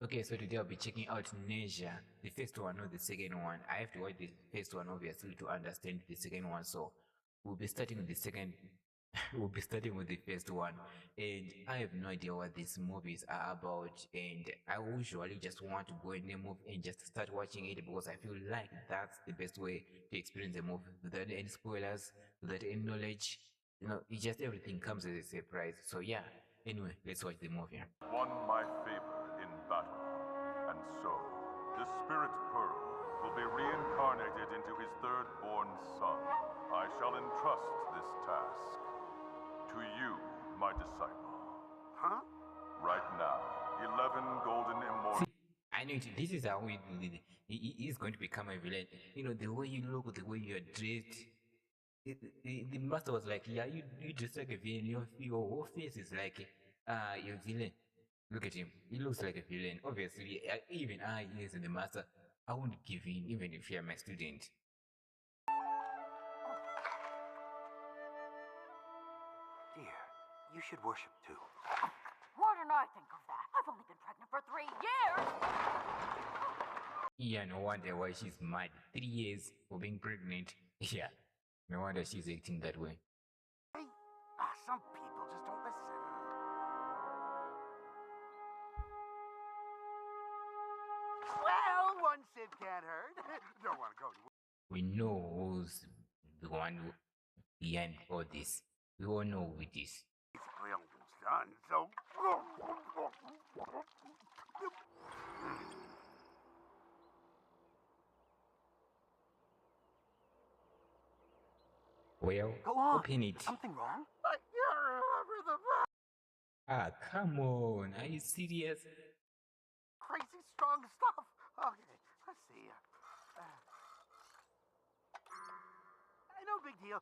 Okay, so today I'll be checking out ZHA, the first one, not the second one. I have to watch the first one obviously to understand the second one. So we'll be starting with the second. We'll be starting with the first one, and I have no idea what these movies are about. And I usually just want to go in the movie and just start watching it because I feel like that's the best way to experience the movie without any spoilers, without any knowledge. It just everything comes as a surprise. So yeah. Anyway, let's watch the movie. Won my favor in battle, and so the Spirit Pearl will be reincarnated into his third-born son. I shall entrust this task to you, my disciple. Huh? Right now, 11 golden immortal... I know this is how we do it. He is going to become a villain. The way you look, the way you're dressed. The master was like, yeah, you dress like a villain. Your whole face is like you're a villain. Look at him. He looks like a villain. Obviously, even I, yes, the master, I won't give in, even if you're my student. Dear, you should worship too. Why didn't I think of that? I've only been pregnant for 3 years! Yeah, no wonder why she's mad. 3 years for being pregnant. Yeah, no wonder she's acting that way. Hey, some people just don't listen. Well, one sip can't hurt. Don't want to go to... We know who's the one behind all this. We all know who it is. Basically almost done, so... Well, Go on. open it. Something wrong? I can't remember the... Ah, come on. Are you serious? Crazy strong stuff. Okay, let's see. No big deal.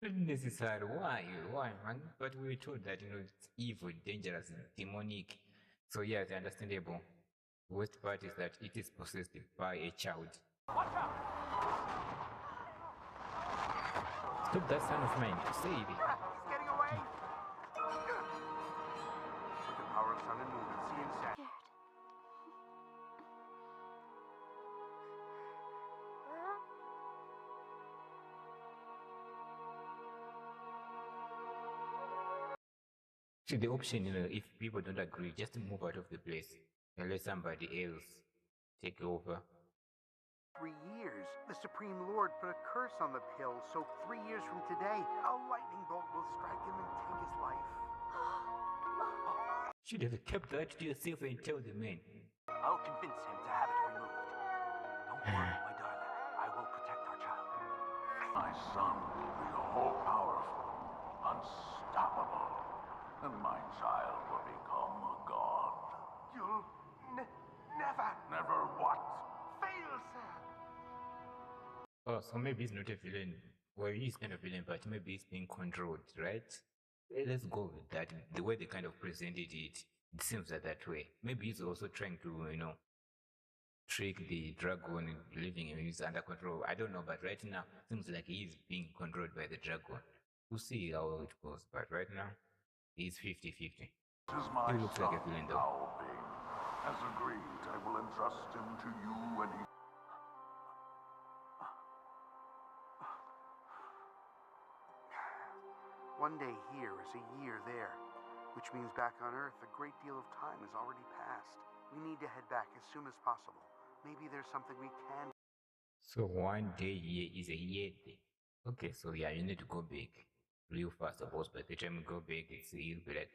Unnecessary. Why, man? But we were told that, it's evil, dangerous, demonic. So, yeah, it's understandable. The worst part is that it is possessed by a child. Watch out! Stop that son of mine. Say it. He's getting away. With the power of sun and moon and sea and sand. See, the option, if people don't agree, just move out of the place and let somebody else take over. 3 years. The Supreme Lord put a curse on the pill, so 3 years from today, a lightning bolt will strike him and take his life. Should have kept that to yourself and tell the man. I'll convince him to have it removed. Don't worry, my darling. I will protect our child. My son will be all-powerful, unstoppable, and my child will become a god. You'll never Never what? fail, sir. Oh, so maybe he's not a villain. Well, he's kind of villain, but maybe he's being controlled, right? Let's go with that. The way they kind of presented it, it seems that way. Maybe he's also trying to, trick the dragon, believing he's under control. I don't know, but right now, it seems like he's being controlled by the dragon. We'll see how it goes, but right now, he's 50-50. This is my He looks like a son, villain, though. How Bing. As agreed, I will entrust him to you and he... One day here is a year there, which means back on Earth, a great deal of time has already passed. We need to head back as soon as possible. Maybe there's something we can... So 1 day here is a year day. Okay, so yeah, you need to go back real fast, suppose. By the time you go back, you'll be like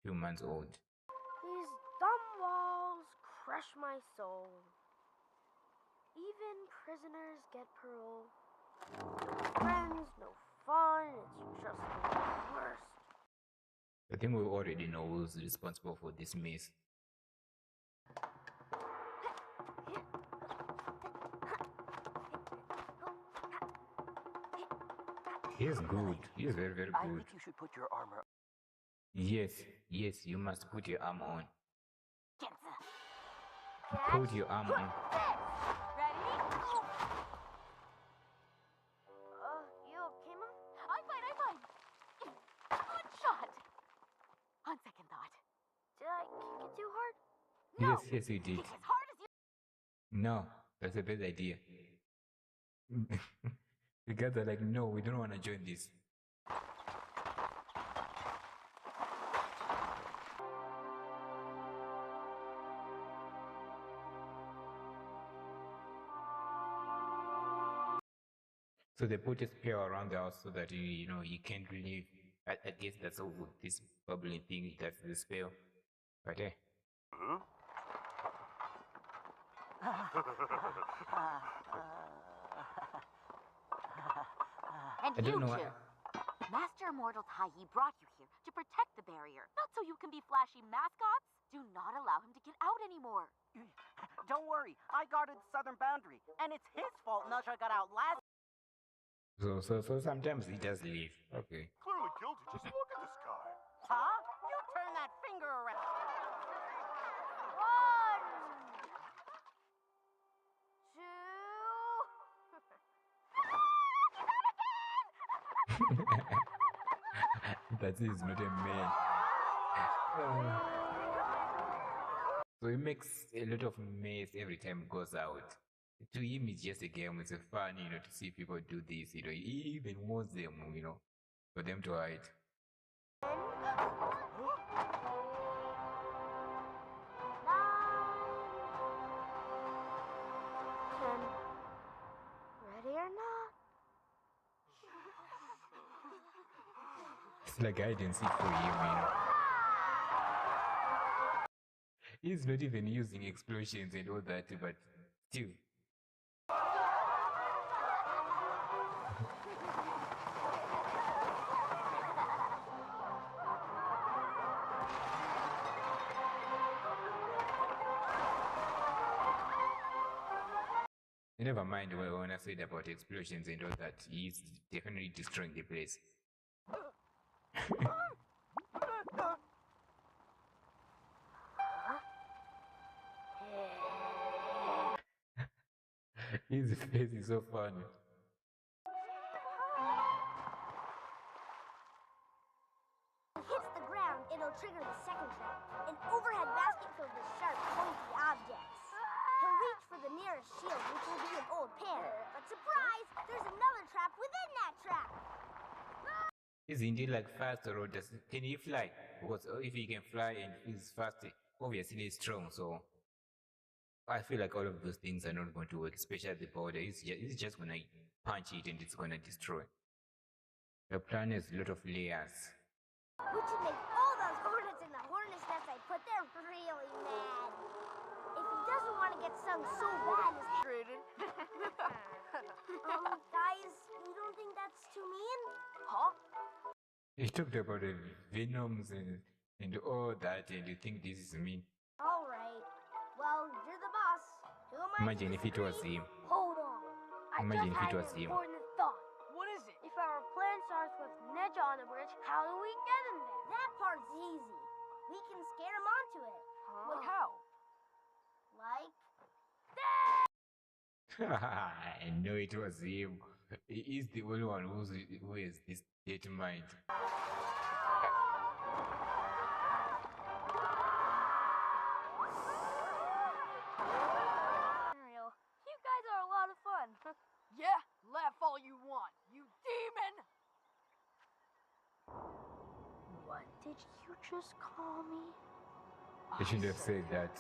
2 months old. These dumb walls crush my soul. Even prisoners get parole. Friends, no fun, it's just the worst. I think we already know who's responsible for this mess. He's good. He's very, very I good. think you should put your armor... Yes, you must put your arm on. Get the... Put your arm on. Ready? No, Yes, yes, we did. kick as hard as you. No, that's a bad idea. The guys are like, no, we don't want to join this. So they put a spell around the house so that you know you can't really. I guess that's all this bubbling thing. That's the spell. But eh, Huh? And I don't you know. two. Master Immortal Taiyi brought you here to protect the barrier, not so you can be flashy mascots. Do not allow him to get out anymore. Don't worry, I guarded the southern boundary, and it's his fault Nusha got out last. So sometimes he does leave. Okay. Clearly guilty. Just look at this guy. Huh? You turn that finger around. One, two. That is not a man. So he makes a lot of mess every time he goes out. To him, it's just a game. It's a fun, you know, to see people do this. You know, he even wants them, you know, for them to hide. 9, ten. Ready or not? It's like hide and seek for him, you know. He's not even using explosions and all that, but still. Never mind when I said about explosions and all that, he's definitely destroying the place. His face is so funny. Hits the ground, it'll trigger the second trap. An overhead basket filled with sharp, pointy objects. He'll reach for the nearest shield, which will be an old pen. But surprise! There's another trap within that trap! Isn't he like faster or can he fly? Because if he can fly and he's fast, obviously he's strong. So I feel like all of those things are not going to work, especially the border. It's just gonna punch it and it's gonna destroy. The plan has a lot of layers. Which would make all those hornets in the hornet's nest I put there really mad. If he doesn't want to get stung so bad as Traded. guys, you don't think that's too mean? Huh? He talked about the venoms and all that, and you think this is mean? Alright. Well, you're the boss. Who am I? Imagine if it was him. Hold on. I Imagine just if it had was an him. important thought. What is it? If our plan starts with Nedja on the bridge, how do we get him there? That part's easy. We can scare him onto it. Like how? Like I know it was him. He is the only one who has this state mind. Ariel, you guys are a lot of fun. Yeah, laugh all you want, you demon! What did you just call me? They shouldn't have said that.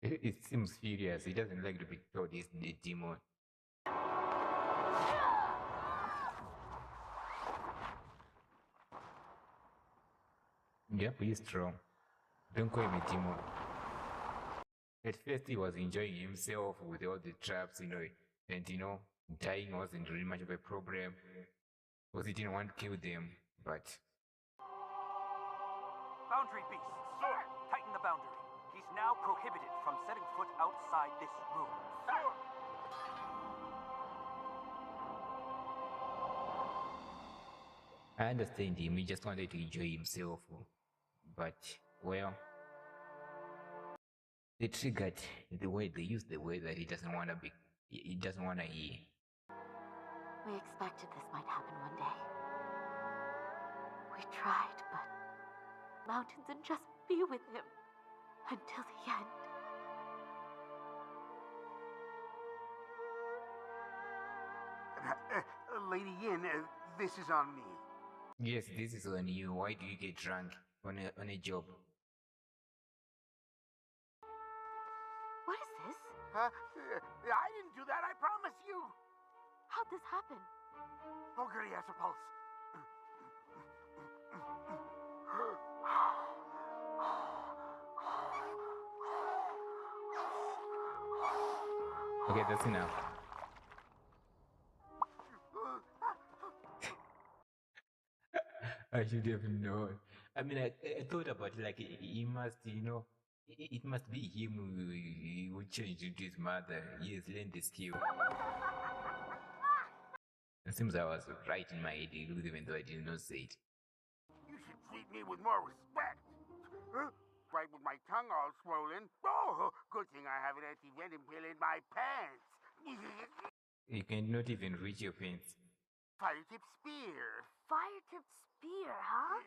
It seems furious. He doesn't like to be told he's the demon. Yep, he's strong. Don't call him a demon. At first, he was enjoying himself with all the traps, you know, and you know, dying wasn't really much of a problem because he didn't want to kill them. But Boundary beasts. Sir! Tighten the boundary. He's now prohibited from setting foot outside this room. Sir! I understand him. He just wanted to enjoy himself. But, well, they triggered the way they used the way that he doesn't want to be. He doesn't want to hear. We expected this might happen one day. We tried, but mountains and just be with him until the end. Lady Yin, this is on me. Yes, this is on you. Why do you get drunk on a job? What is this? I didn't do that, I promise you. How'd this happen? Oh, good, he has a pulse. Okay, that's enough. I should have known. I mean, I thought about it, like he must, it must be him who changed into his mother. He has learned the skill. It seems I was right in my head, even though I did not say it. You should treat me with more respect. Right with my tongue all swollen. Oh, good thing I have an anti-venom pill in my pants. You cannot even reach your pants. Fire tip spear. Fire tip spear, huh?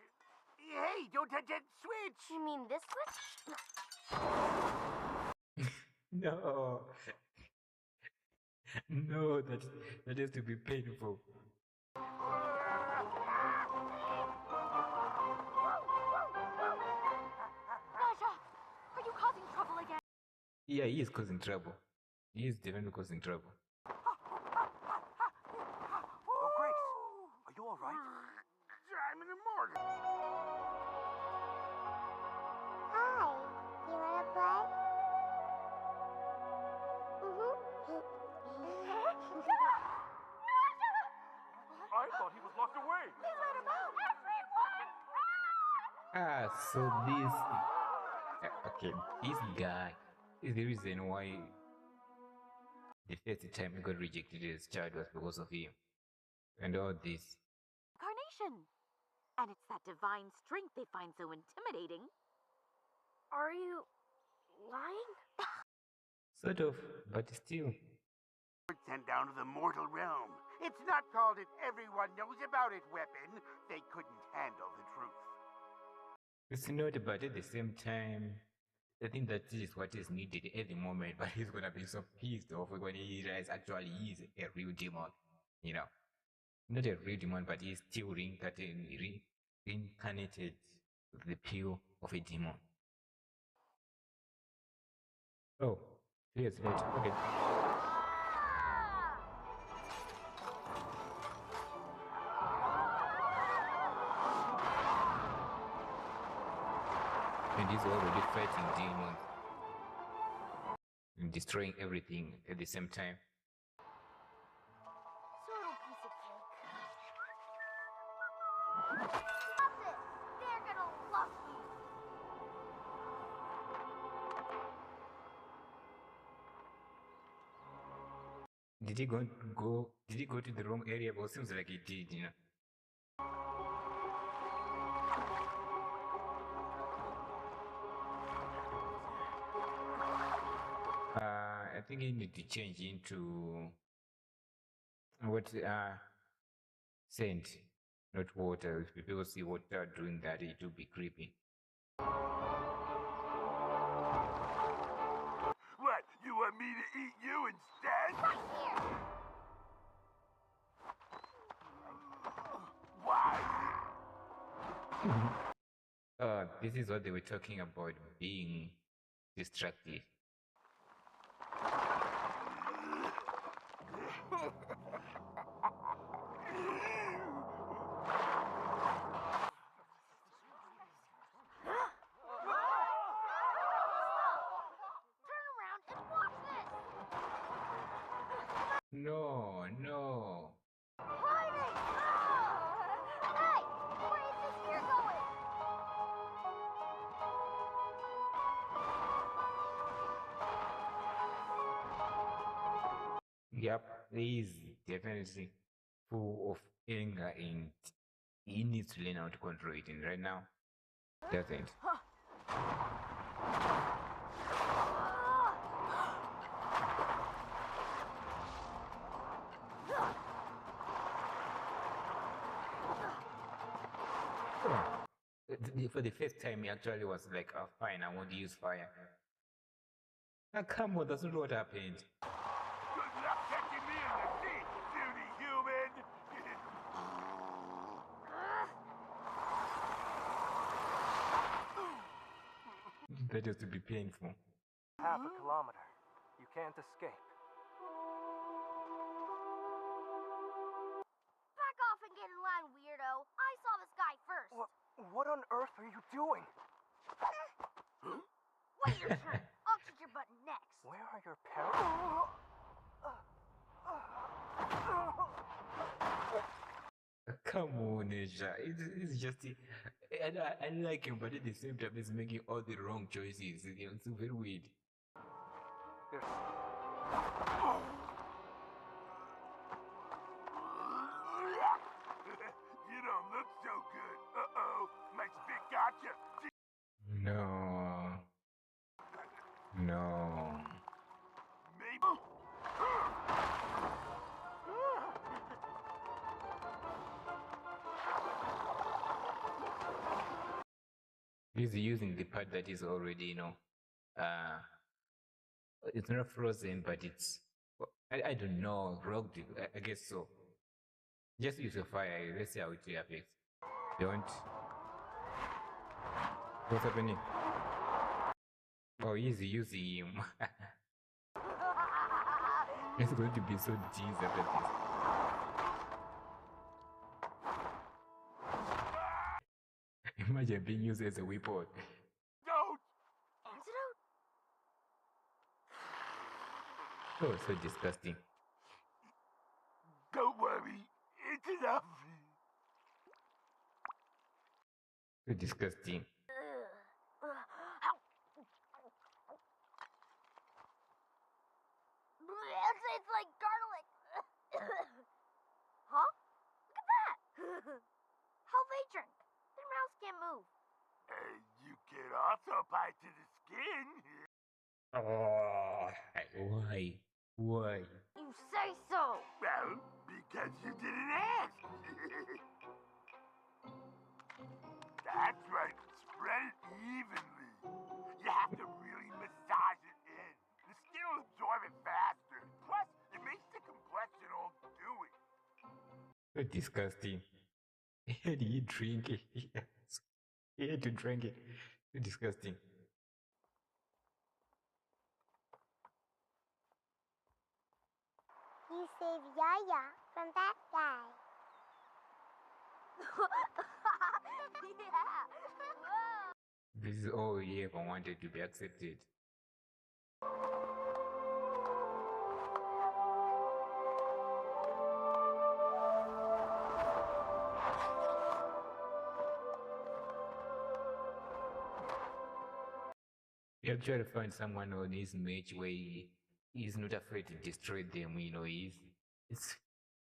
Hey, don't touch that switch. You mean this switch? No. No, that has to be painful. Naja, are you causing trouble again? Yeah, he is causing trouble. He is definitely causing trouble. Oh, Grace, are you all right? I'm in the morgue. Hi. You wanna play? I thought he was locked away. So this, okay, this guy is the reason why the first time he got rejected as a child was because of him. And all this. Carnation. And it's that divine strength they find so intimidating. Are you lying? Sort of, but still. Sent down to the mortal realm. It's not called an everyone knows about it weapon. They couldn't handle the truth. It's not, but at the same time, I think that is what is needed at the moment, but he's gonna be so pissed off when he realizes actually he is a real demon, Not a real demon, but he's still reincarnated with the pill of a demon. Oh, yes, right, okay. And he's already fighting demons and destroying everything at the same time. Little piece of cake. Stop this! They're gonna love you. Did he go to the wrong area? Well, it seems like he did. I think he need to change into what scent, not water. If people see water doing that, it will be creepy. What? You want me to eat you instead? Why? This is what they were talking about, being distracted. Turn around and watch this! No. Hiding! Hey! Where is this spear going? Yep, he is definitely full of anger and he needs to learn how to control it. And right now, doesn't. For the first time, he actually was like, oh, fine, I won't use fire. Ah, come on, that's not what happened. Good luck catching me in the sea, puny human! That has to be painful. Half a kilometer. You can't escape. Back off and get in line, weirdo. I saw this guy first. What on earth are you doing? Wait your turn. I'll kick your butt next. Where are your parents? Come on, Asia. It's just. I like him, but at the same time, he's making all the wrong choices. It's very weird. There's... You don't look so good. Uh-oh, my spit gotcha. No. No. Maybe. He's using the part that is already, it's not frozen, but it's, I don't know, rocked. I guess so. Just use a fire. Let's see how it affects. Don't. What's happening? Oh, he's using him. It's going to be so cheesy after this. Imagine being used as a weapon. Don't! Antidote? Oh, so disgusting. Don't worry, it's enough. So disgusting. It's like garlic. Huh? Look at that. How they drink. Their mouths can't move. You can also bite to the skin. Oh, why? Why? You say so. Well, because you didn't ask. That's right. Spread it evenly. You have to really massage it in. The skin will absorb it faster. Plus, it makes the complexion all dewy. So disgusting. How do you drink it? Yes. He had to drink it. So disgusting. You saved Yaya from that guy. Yeah. Whoa. This is all he ever wanted to be accepted. You actually find someone on his match where he's not afraid to destroy them, it's,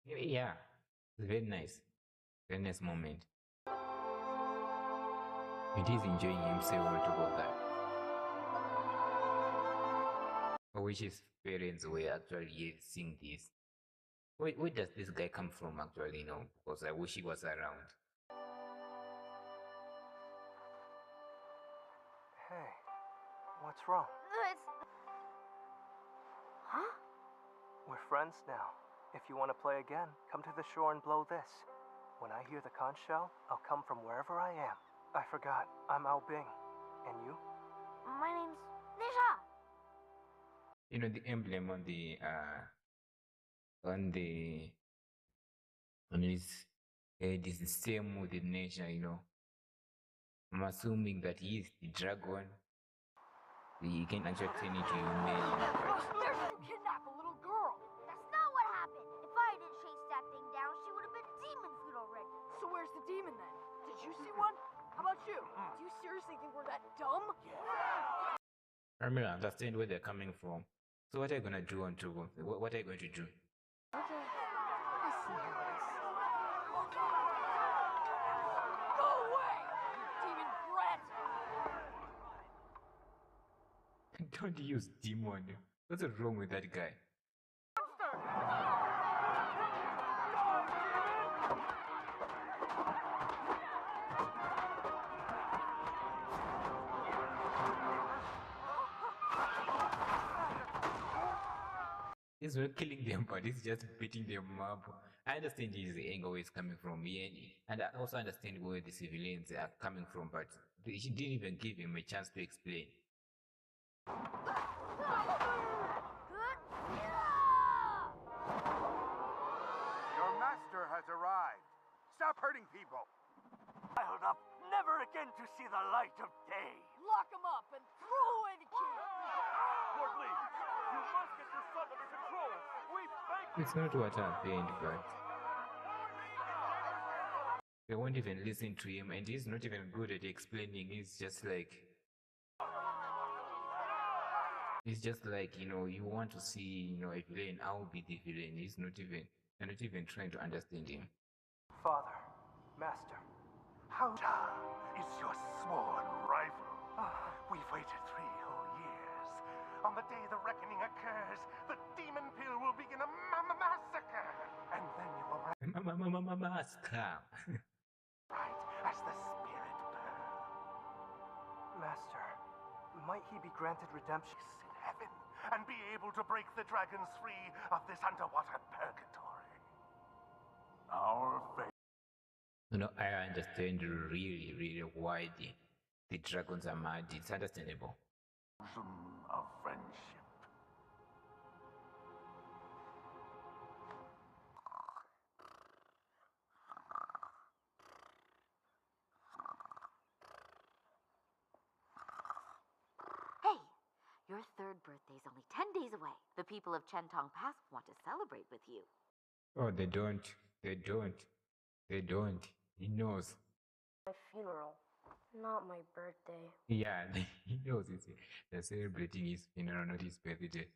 yeah, it's very nice. Very nice moment. And he's enjoying himself on top of that. I wish his parents were actually seeing this. Where does this guy come from actually, because I wish he was around. Hey, what's wrong? Huh? We're friends now. If you want to play again, come to the shore and blow this. When I hear the conch shell, I'll come from wherever I am. I forgot, I'm Ao Bing. And you? My name's ZHA. The emblem on his head is the same with the nature, I'm assuming that he is the dragon. He can actually turn into human, You kidnap a little girl. That's not what happened. If I didn't chase that thing down, she would have been demon food already. So where's the demon then? Did you see one? How about you? Do you seriously think we're that dumb? I mean, I understand where they're coming from. So what are you gonna do on Togo? What are you going to do? Okay. I see how it is. Go away! Demon brat! Don't use demon. What's wrong with that guy? He's not killing them, but he's just beating them up. I understand his anger where it's coming from, and I also understand where the civilians are coming from, but he didn't even give him a chance to explain. Your master has arrived. Stop hurting people. Dialed up, never again to see the light of day. Lock him up and throw away the key. Lord Lee, you must get your son under control. We thank you. It's not what happened, but they won't even listen to him, and he's not even good at explaining. He's just like, you want to see, a villain. I'll be the villain. You're not even trying to understand him. Father, Master, How is your sworn rival? We've waited 3 whole years. On the day the reckoning occurs, the demon pill will begin a massacre. And then you will rise as the spirit pearl. Master, might he be granted redemption? In heaven, and be able to break the dragons free of this underwater purgatory. Our fate. I understand really, really why the dragons are mad. It's understandable. Of friendship. Hey, your third birthday's only 10 days away. The people of Chentong Pass want to celebrate with you. Oh, they don't. They don't. They don't. He knows. My funeral, not my birthday. Yeah, he knows. They're celebrating his funeral, not his birthday.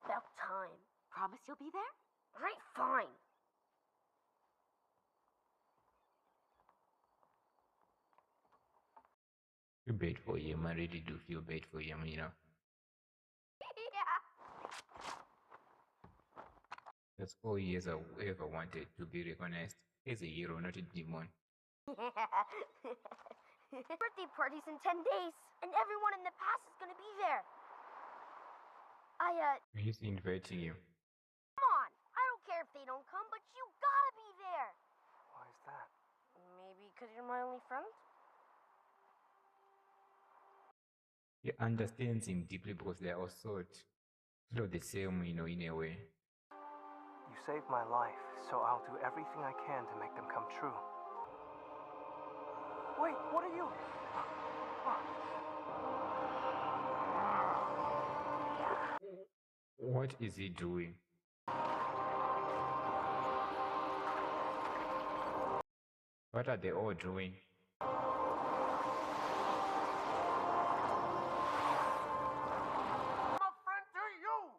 About time. Promise you'll be there? Right, fine. Feel bad for him. I really do feel bad for him, Yeah. That's all he has ever wanted, to be recognized as a hero, not a demon. Birthday party's in 10 days, and everyone in the pass is gonna be there. He's inviting you. Come on. I don't care if they don't come, but you gotta be there. Why is that? Maybe because you're my only friend? He understands him deeply because they are all sort of the same, in a way. You saved my life, so I'll do everything I can to make them come true. Wait, what are you? What is he doing? What are they all doing? I'm a friend to you!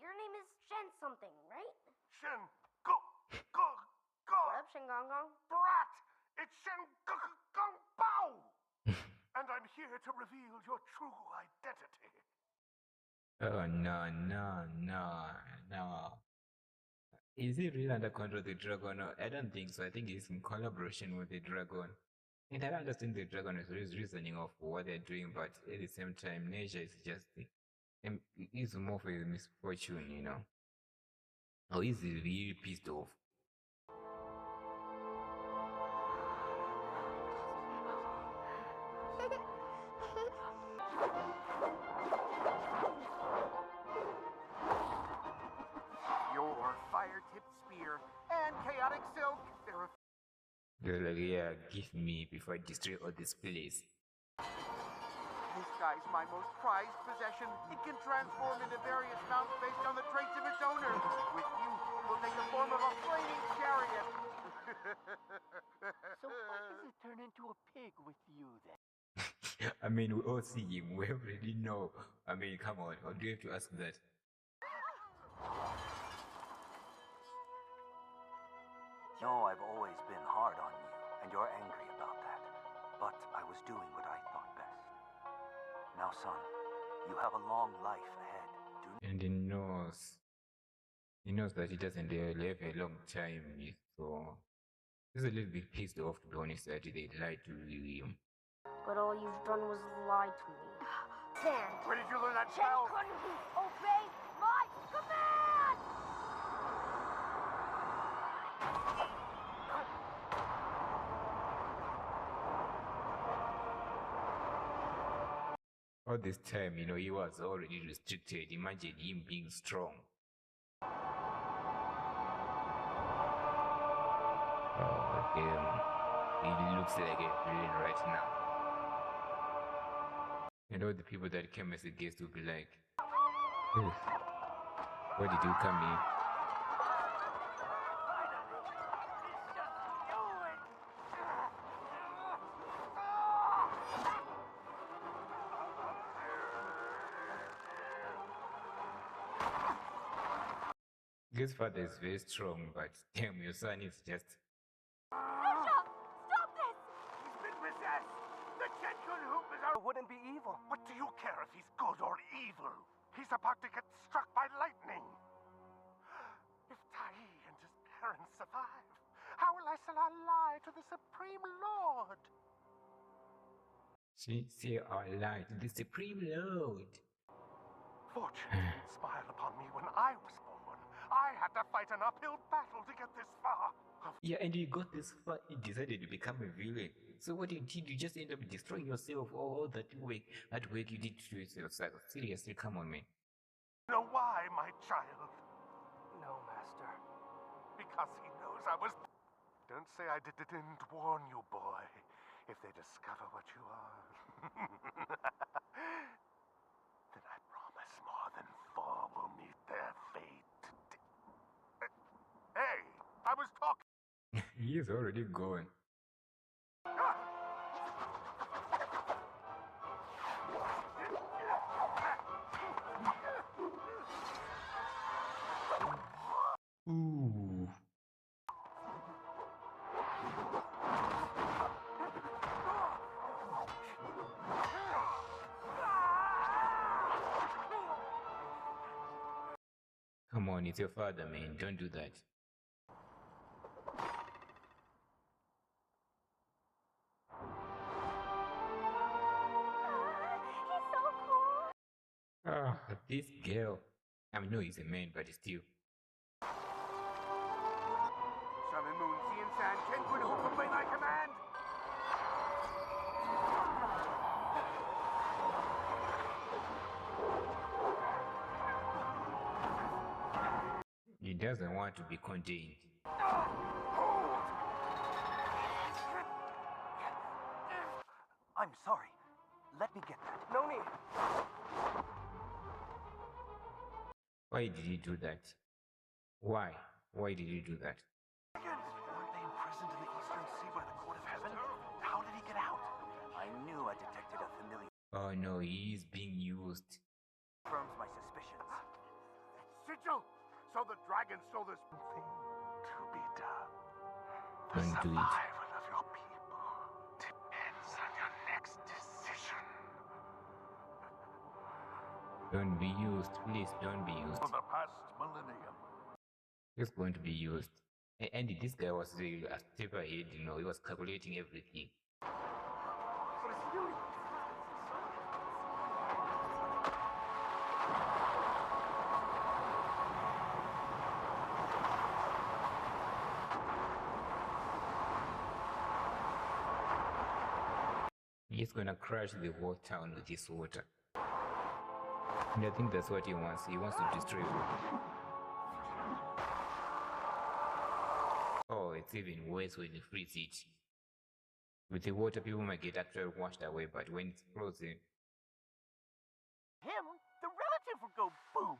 Your name is Shen something, right? Shen Go What up, Shen Gong Gong? Brat! It's Shen Gong Bao! And I'm here to reveal your true identity. Oh, no. Is he really under control of the dragon? No, I don't think so. I think he's in collaboration with the dragon. And I understand the dragon is reasoning of what they're doing, but at the same time, nature is just is more for a misfortune, Or is he really pissed off? Your fire-tipped spear and chaotic silk. They're like, yeah, give me before I destroy all this place. This guy's my most prized possession. It can transform into various mounts based on the traits of its owner. With you, it will take the form of a flaming chariot. So why does it turn into a pig with you then? I mean, we all see him. We already know. I mean, come on. Or do you have to ask that? I've always been hard on you, and you're angry about that. But I was doing what I thought best. Now, son, you have a long life ahead. And he knows. He knows that he doesn't live a long time, so he's a little bit pissed off, to be honest, that they lied to him. But all you've done was lie to me. sand. Where did you learn that Chen spell? couldn't obey my command! All this time, he was already restricted. Imagine him being strong. Oh, damn. He looks like a villain right now. And all the people that came as a guest will be like, "Ugh, why did you come here?" His father is very strong, but damn, your son is just. ZHA! Stop this! He's been possessed! The Chenkun Hoop is our... It wouldn't be evil. What do you care if he's good or evil? He's about to get struck by lightning. If Tai and his parents survive, how will I sell our lie to the Supreme Lord? She say our lie to the Supreme Lord. Fortune didn't smile upon me when I was born. I had to fight an uphill battle to get this far. Yeah, and you got this far, you decided to become a villain. So what you did, you just end up destroying yourself, all that work you did to yourself. Seriously, come on, man. You know why, my child? No, Master. Because he knows I was... Don't say I didn't warn you, boy. If they discover what you are, then I promise more than four will meet their fate. Hey, I was talking... He is already gone. Ooh. Come on, it's your father, man. Don't do that. He's so cool. Ah, this girl. I mean, no, he's a man, but still. Sun and Moon, Sea and Sand, Chenkun Hoop obey my command! He doesn't want to be contained. I'm sorry. Let me get that. No need. Why did he do that? Why? Why did he do that? Weren't they imprisoned in the Eastern Sea by the Court of Heaven? How did he get out? I knew I detected a familiar. Oh no, he is being used. Confirms my suspicions. Sigil! So the dragon stole this... Thing to be done. The Don't do it. survival of your people depends on your next decision. Don't be used, please don't be used. For the past millennium, He's going to be used. And this guy was really a step ahead, he was calculating everything. What is he doing? He's gonna crash the whole town with this water. And I think that's what he wants. He wants to destroy it. Oh, it's even worse when you freeze it. With the water, people might get actually washed away, but when it's frozen, Him, the relative would go boom.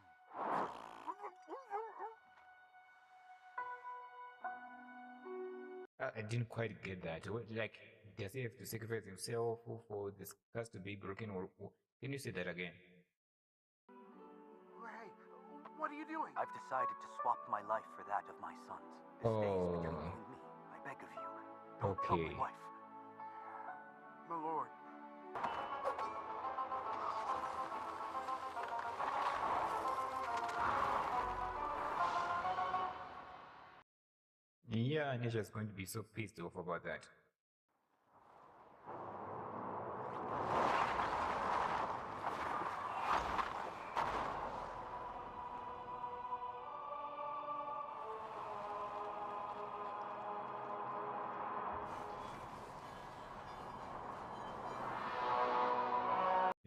I didn't quite get that. Like, does he have to sacrifice himself for this curse to be broken? Or can you say that again? Hey, what are you doing? I've decided to swap my life for that of my son's. This stays between you and me. I beg of you. Don't tell Okay. my wife. My lord. Yeah, Nisha's going to be so pissed off about that.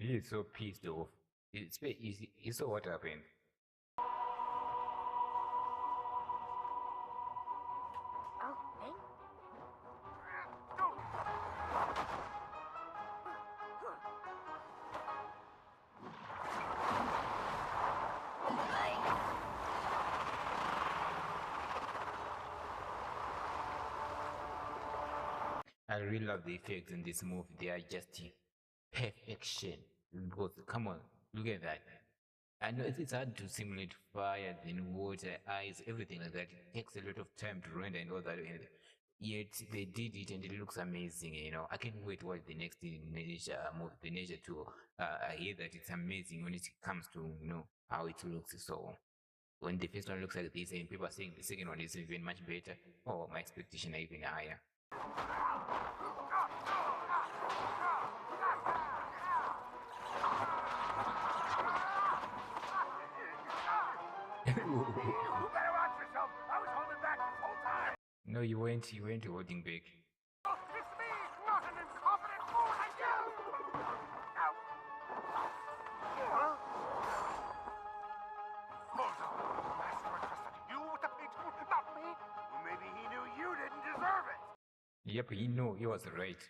He is so pissed off. He saw what happened. Oh, Bing? I really love the effects in this movie. They are just perfection. Because come on, look at that. I know it's hard to simulate fire, then water, ice, everything like that. It takes a lot of time to render and all that. And yet they did it, and it looks amazing. You know, I can't wait to watch the next Nature movie, the Nature 2. I hear that it's amazing when it comes to how it looks. So when the first one looks like this, and people are saying the second one is even much better, oh, my expectations are even higher. You better watch yourself. I was holding back this whole time. No, you weren't holding back. It's me, not an incompetent fool like you. Ow. Hold on. Master entrusted you with the painting, not me. Well, maybe he knew you didn't deserve it. Yep, he was right.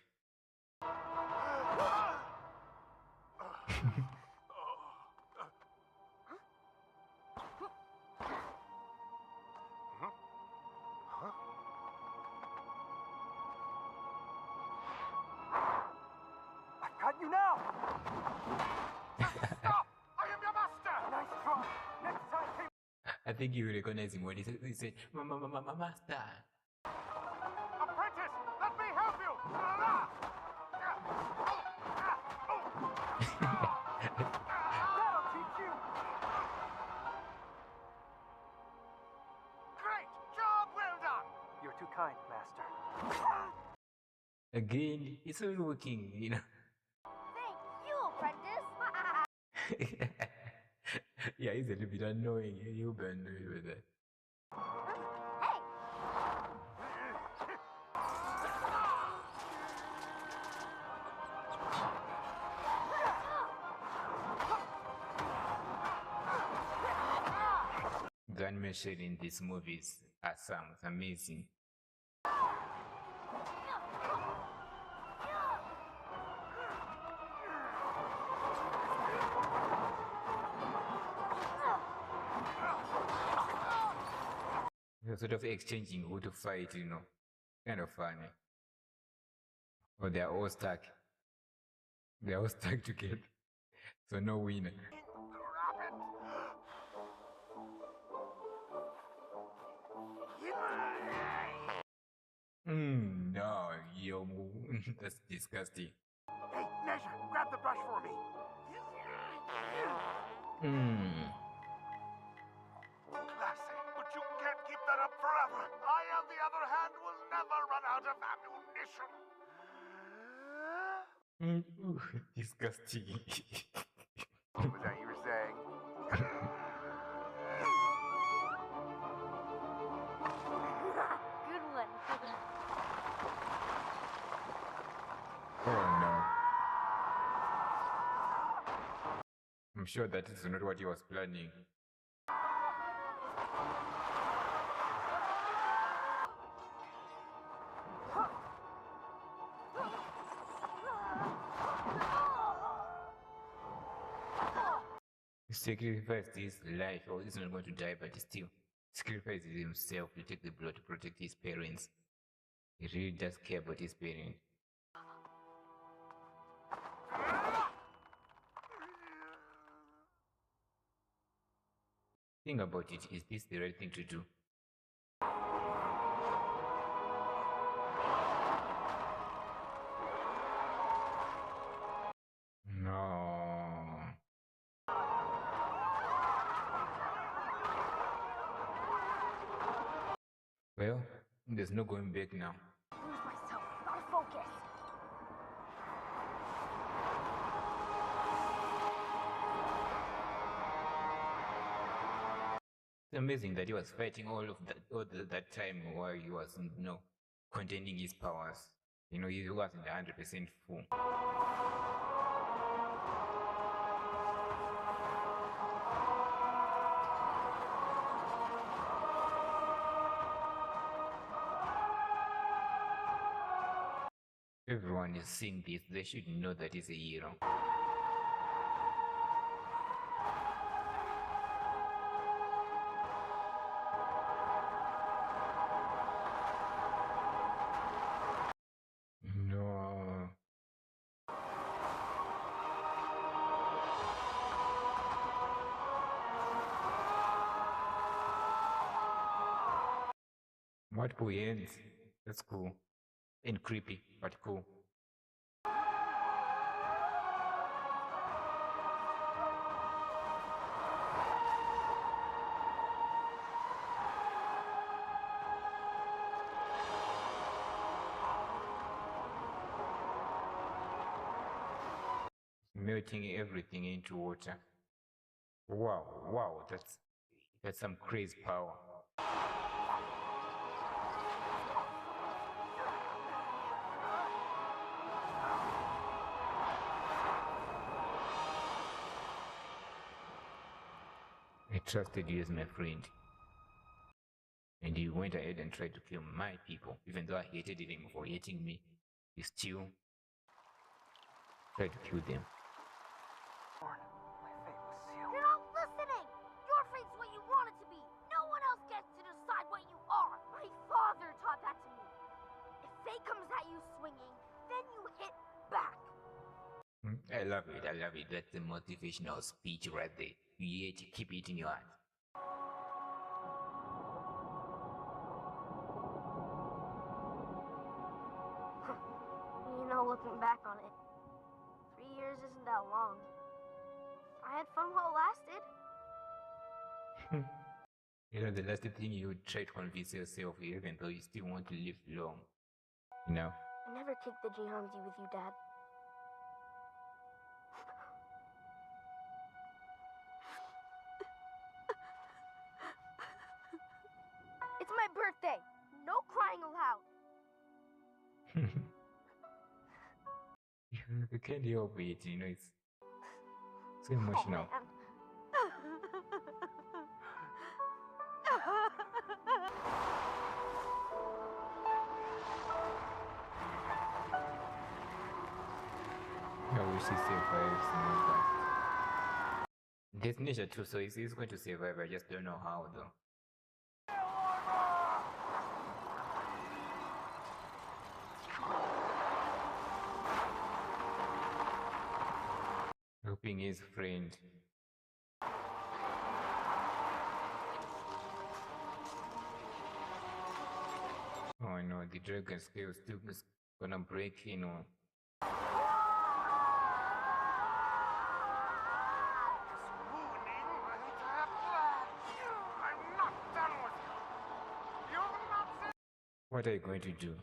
I've got you now! Stop! I am your master! Nice try. Next time, keep... I think you recognize him when he said, Master. Apprentice, let me help you! That'll teach you! Great! Job well done! You're too kind, Master. Again, it's all working, Thank you, apprentice. Yeah, he's a little bit annoying. You'll be annoyed with that. Hey! The animation in these movies are some amazing. They're sort of exchanging who to fight, kind of funny. Or they're all stuck. They're all stuck together. So no winner. No, yo, that's disgusting. Hey, Neja, grab the brush for me. Classic, but you can't keep that up forever. I, on the other hand, will never run out of ammunition. Disgusting. What was that you were saying? Good one. Oh no. I'm sure that is not what he was planning. He sacrificed his life, or he's not going to die, but he still sacrificed himself to take the blood to protect his parents. He really does care about his parents. Think about it, is this the right thing to do? No. Well, there's no going back now. Lose myself. Gotta focus. It's amazing that he was fighting all that time while he was, containing his powers. He wasn't 100% full. Everyone is seeing this. They should know that he's a hero. No. Multiple ends. That's cool. And creepy, but cool. Melting everything into water. Wow, wow, that's some crazy power. I trusted you as my friend. And you went ahead and tried to kill my people, even though I hated him for hating me. You still tried to kill them. My fate was sealed. You're not listening! Your fate's what you want it to be! No one else gets to decide what you are! My father taught that to me. If fate comes at you swinging, then you hit back. I love it, I love it. That's the motivational speech right there. You hate, keep it in your heart. You know, looking back on it, 3 years isn't that long. I had fun while it lasted. You know, the last thing you would try to convince yourself, even though you still want to live long. You know? I never kicked the Jihamzi with you, Dad. It's my birthday. No crying allowed. You can't help it, you know, it's so emotional. Oh, I wish he survives, you know, but there's nature too, so he's going to survive. I just don't know how though. Helping his friend. Oh no, the dragon scale still is gonna break, you know. What are you going to do?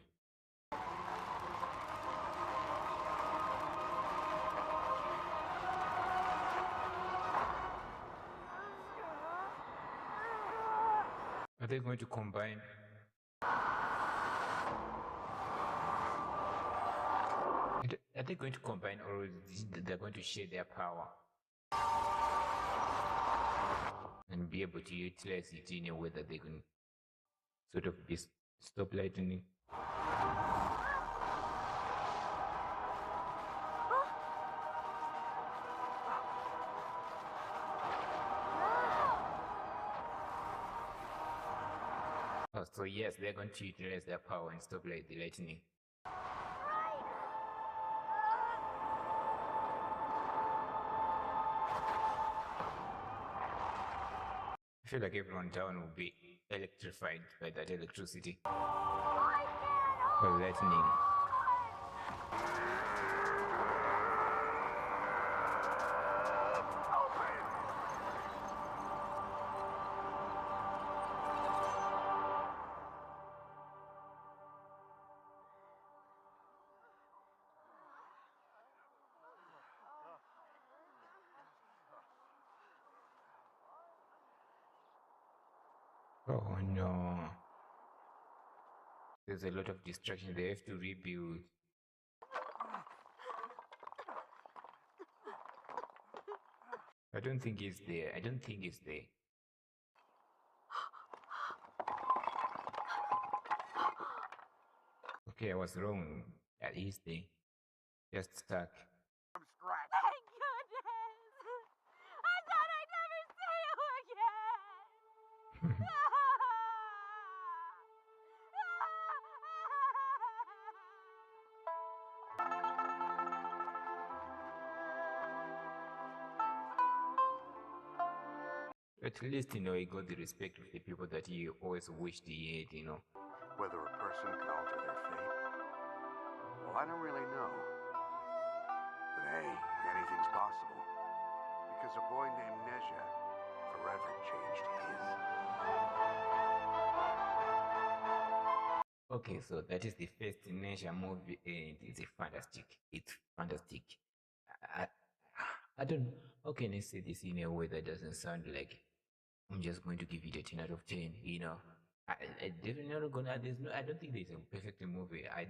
Are they going to combine? Are they going to combine, or they're going to share their power and be able to utilize it in a way that they can sort of stop lightning? Oh, so yes, they're going to utilize their power and stop the lightning. I feel like everyone down will be electrified by that electricity or lightning. Oh no. There's a lot of destruction. They have to rebuild. I don't think it's there. I don't think it's there. Okay, I was wrong. Yeah, he's there, just stuck. From scratch. Thank goodness! I thought I'd never see you again! At least, he got the respect of the people that he always wished he had. Whether a person can alter their fate? Well, I don't really know. But hey, anything's possible. Because a boy named Nezha forever changed his. Okay, so that is the first Ninja movie, and it's fantastic. It's fantastic. I, I don't. How can I say this in a way that doesn't sound like I'm just going to give it a 10 out of 10? I definitely not gonna. There's no. I don't think there's a perfect movie. I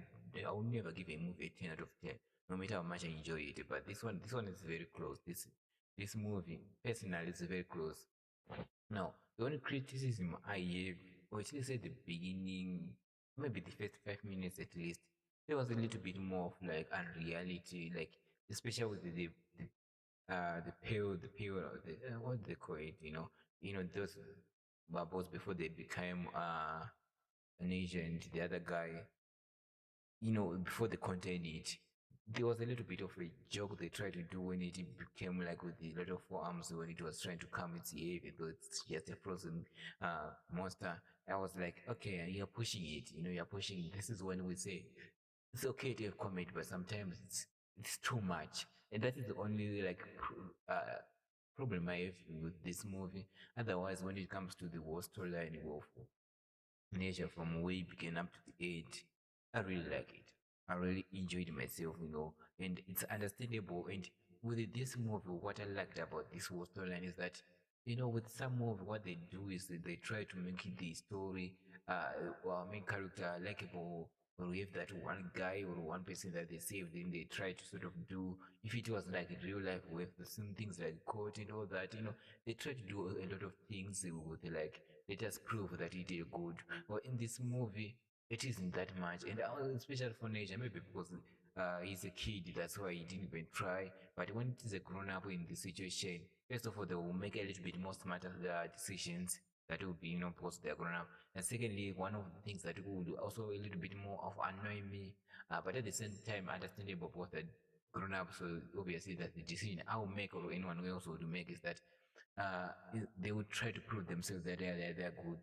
will never give a movie a 10 out of 10, no matter how much I enjoy it. But this one is very close. This movie, personally, is very close. Now, the only criticism I have, or at least at the beginning, maybe the first 5 minutes at least, there was a little bit more of like unreality, like especially with the pale, what do they call it? Those bubbles before they became an agent. The other guy, before they contained it, there was a little bit of a joke they tried to do when it became like with the little forearms when it was trying to calm its ear, even though it's just a frozen monster. I was like, okay, you're pushing it, you're pushing. This is when we say it's okay to have comedy, but sometimes it's too much, and that is the only like problem I have with this movie. Otherwise, when it comes to the whole storyline of nature from way began up to the end, I really like it. I really enjoyed myself, and it's understandable. And with this movie, what I liked about this whole storyline is that, with some movie, what they do is that they try to make the story, or main character likable, or we have that one guy or one person that they save, then they try to sort of do, if it was like in real life with the same things like court and all that, they try to do a lot of things with like, let us prove that it is good. Or in this movie, it isn't that much, and especially for nature, maybe because he's a kid, that's why he didn't even try. But when it is a grown up in this situation, first of all, they will make a little bit more smarter decisions that will be, because they're grown up. And secondly, one of the things that would also a little bit more of annoy me, but at the same time, understandable both that grown up. So obviously, that the decision I will make or anyone else would make is that uh, they would try to prove themselves that they're good.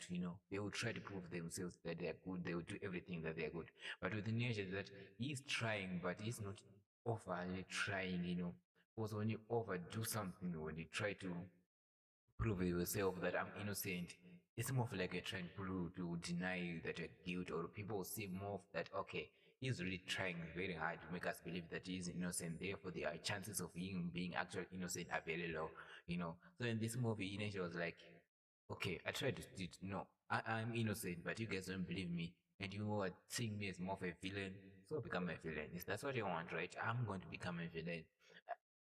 They would try to prove themselves that they're good. They would do everything that they're good. But with the nature that he's trying, but he's not overly trying. Because when you overdo something, when you try to prove yourself that I'm innocent, it's more of like you're trying to deny that you're guilty, or people see more of that, okay, he's really trying very hard to make us believe that he is innocent, therefore the chances of him being actually innocent are very low. So in this movie, Inesha was like, okay, I tried to teach, no, I'm innocent, but you guys don't believe me, and you are seeing me as more of a villain, so I'll become a villain. If that's what you want, right? I'm going to become a villain.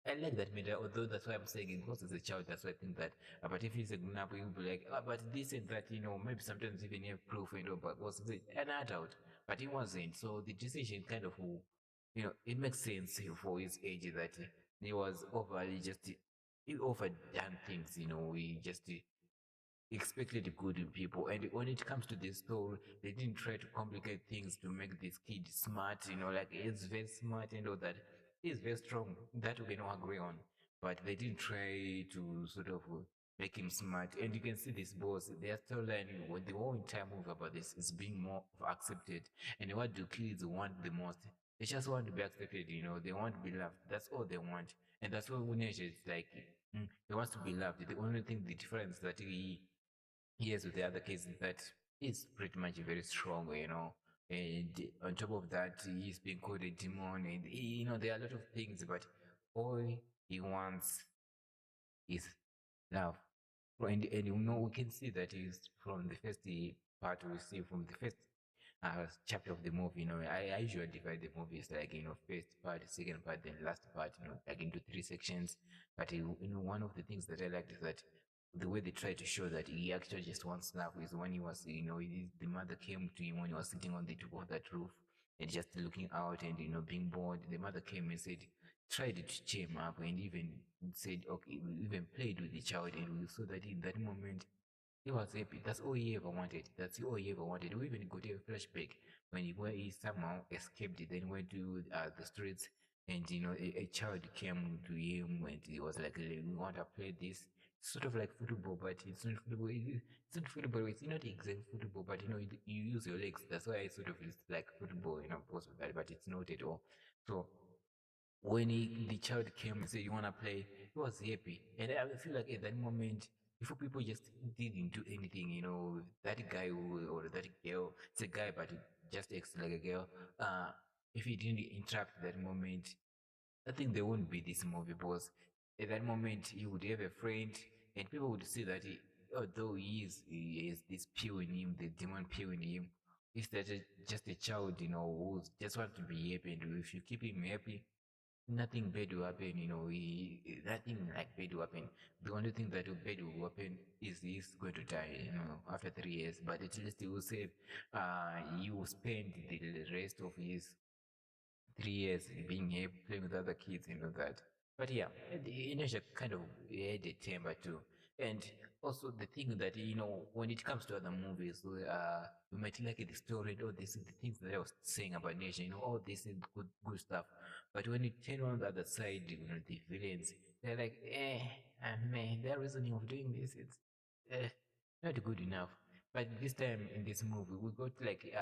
I like that matter, although that's why I'm saying it, because as a child, that's why I think that. But if he's a grown up, he'll be like, but this and that, maybe sometimes even have proof, but was an adult, but he wasn't. So the decision kind of, it makes sense for his age that he was overly just, he overdone things, he just expected good in people. And when it comes to the story, they didn't try to complicate things to make this kid smart, like he's very smart and all that. He's very strong, that we can all agree on. But they didn't try to sort of make him smart. And you can see this boss, their storyline, when the whole entire movie about this is being more accepted. And what do kids want the most? They just want to be accepted, they want to be loved. That's all they want. And that's what Unesha is like. He wants to be loved. The only thing, the difference that yes, with the other kids, that is pretty much very strong, And on top of that, he's being called a demon, and there are a lot of things, but all he wants is love. And we can see that is from the first part we see from the first chapter of the movie. I usually divide the movies like, first part, second part, then last part, like into 3 sections. But one of the things that I liked is that the way they try to show that he actually just wants love is when he was, the mother came to him when he was sitting on the top of that roof, and just looking out and being bored. The mother came and said, tried to cheer him up, and even said, okay, we even played with the child, and we saw that in that moment he was happy. That's all he ever wanted. That's all he ever wanted. We even got a flashback where he somehow escaped, then went to the streets, and a child came to him, and he was like, "We want to play this." Sort of like football, but it's not football. It's not football. It's not exact football, but you use your legs. That's why it sort of is like football, because of that, but it's not at all. So when the child came and said, "You wanna play?" He was happy, and I feel like at that moment, if people just didn't do anything, that guy or that girl, it's a guy but it just acts like a girl. If he didn't interrupt that moment, I think there wouldn't be this movie, because at that moment he would have a friend, and people would see that although he has this pure in him, the demon pure in him, he's just a child, who just want to be happy, and if you keep him happy, nothing bad will happen, nothing like bad will happen. The only thing that will bad will happen is he's going to die, after 3 years. But at least he will save, he will spend the rest of his 3 years being here playing with other kids, that. But yeah, the Indonesia kind of had a temper too. And also the thing that, when it comes to other movies, we might like the story, all this, the things that I was saying about Nation, all this is good stuff. But when you turn on the other side, the villains, they're like, man, their reasoning of doing this, it's not good enough. But this time in this movie, we got like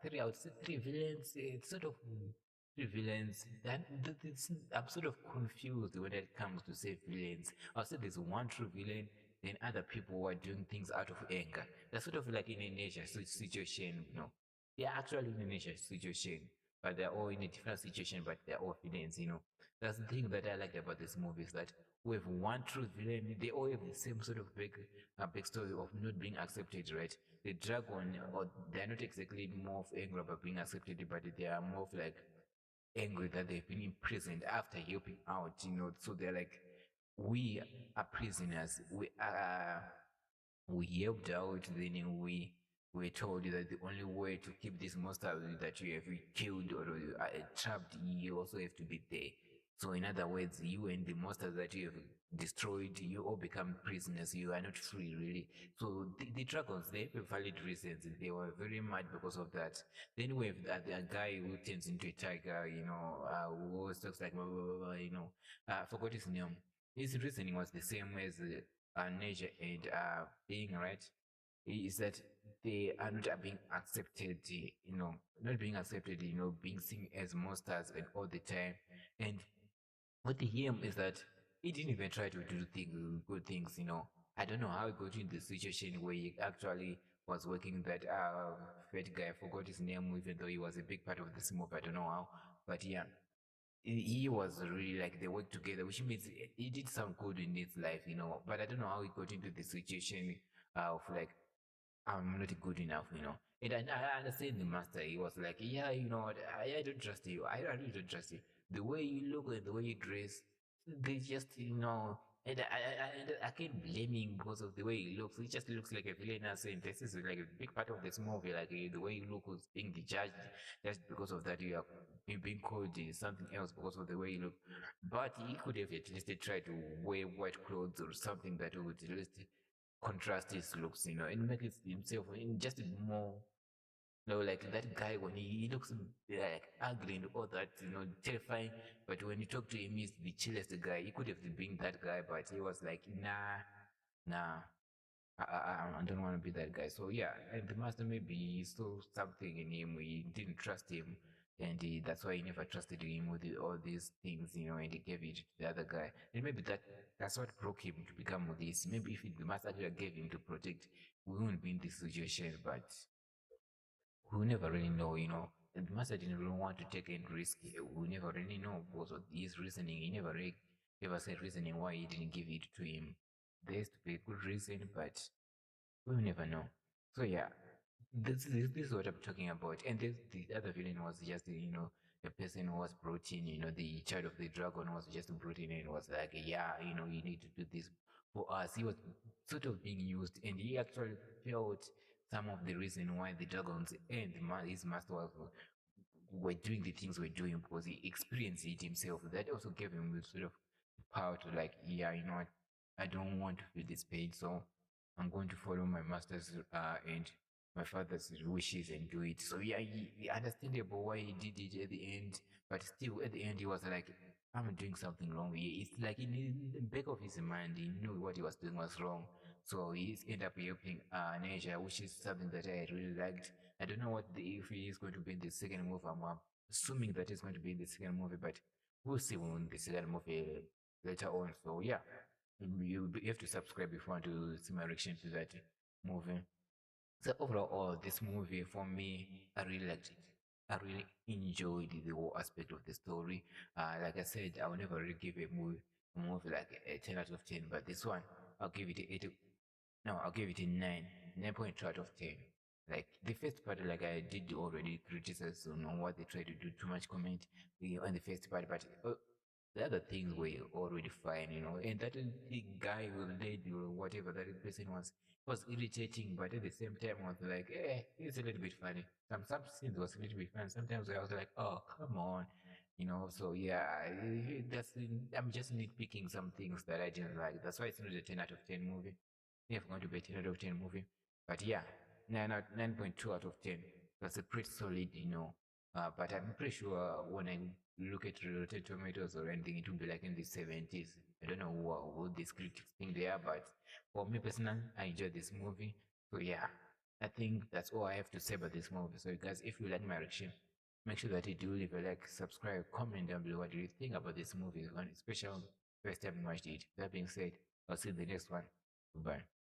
three, I would say three villains. It's sort of three villains. I'm sort of confused when it comes to say villains. I'll say there's one true villain, then other people who are doing things out of anger. That's sort of like in a nature situation, They're actually in a nature situation, but they're all in a different situation, but they're all villains, That's the thing that I like about this movie, is that we have one true villain. They all have the same sort of backstory of not being accepted, right? The dragon, or they're not exactly more of anger about being accepted, but they are more of like angry that they've been imprisoned after helping out, So they're like, we are prisoners. We helped out, then we were told that the only way to keep this monster that you have killed or trapped, you also have to be there. So in other words, you and the monsters that you have destroyed, you all become prisoners. You are not free, really. So the dragons, they have valid reasons. They were very mad because of that. Then we have that guy who turns into a tiger, who always talks like, blah, blah, blah, I forgot his name. His reasoning was the same as nature and being, right, is that they are not being accepted, not being accepted, being seen as monsters and all the time. And what the him is that he didn't even try to do good things, I don't know how he got into the situation where he actually was working that fat guy. I forgot his name, even though he was a big part of this movie. I don't know how, but yeah, he was really like, they worked together, which means he did some good in his life, But I don't know how he got into the situation of like, I'm not good enough, And I understand the master. He was like, yeah, what, I don't trust you. I really don't trust you. The way you look and the way you dress, they just, And I can't blame him because of the way he looks. He just looks like a villainous, and this is like a big part of this movie. Like the way you look was being the judge. Just because of that, you are being called something else because of the way you look. But he could have at least tried to wear white clothes or something that would at least contrast his looks, and make it himself in just more, like that guy when he looks like ugly and all that, terrifying. But when you talk to him, he's the chillest guy. He could have been that guy, but he was like, nah, I don't want to be that guy. So yeah, and the master, maybe he saw something in him. He didn't trust him, and that's why he never trusted him with all these things, and he gave it to the other guy. And maybe that's what broke him to become this. Maybe if the master actually gave him to protect, we wouldn't be in this situation. But we never really know, And the master didn't really want to take any risk. We never really know because of his reasoning. He never really ever said reasoning why he didn't give it to him. There has to be a good reason, but we'll never know. So yeah, this is what I'm talking about. And the other villain was just, a person who was brought in, the child of the dragon was just brought in and was like, yeah, you need to do this for us. He was sort of being used, and he actually felt some of the reason why the dragons and his master was were doing the things we're doing because he experienced it himself. That also gave him the sort of power to like, yeah, you know what, I don't want to feel this pain, so I'm going to follow my master's and my father's wishes and do it. So yeah, he understandable why he did it at the end, but still at the end he was like, I'm doing something wrong here. It's like in the back of his mind, he knew what he was doing was wrong. So he's end up helping Nasia, which is something that I really liked. I don't know if he is going to be in the second movie. I'm assuming that he's going to be in the second movie, but we'll see when the second movie later on. So yeah, you have to subscribe if you want to see my reaction to that movie. So overall, this movie for me, I really liked it. I really enjoyed the whole aspect of the story. Like I said, I will never really give a movie like a 10 out of 10, but this one, I'll give it a 8. No, I'll give it a 9, 9.2 out of 10. Like the first part, like I did already criticize on what they try to do, too much comment on the first part, but the other things were already fine, you know. And that guy or lady or whatever that person was irritating, but at the same time was like, it's a little bit funny. Some scenes was a little bit funny. Sometimes I was like, oh come on, you know. So yeah, I'm just nitpicking some things that I didn't like. That's why it's not a 10 out of 10 movie. If going to be a 10 out of 10 movie, but yeah, 9.2 out of 10. That's a pretty solid, you know. But I'm pretty sure when I look at Rotten Tomatoes or anything, it will be like in the 70s. I don't know what this critics think they are, but for me personally, I enjoyed this movie. So yeah, I think that's all I have to say about this movie. So guys, if you like my reaction, make sure that you do leave a like, subscribe, comment down below what do you think about this movie, one special first time you watched it. That being said, I'll see you in the next one. Goodbye.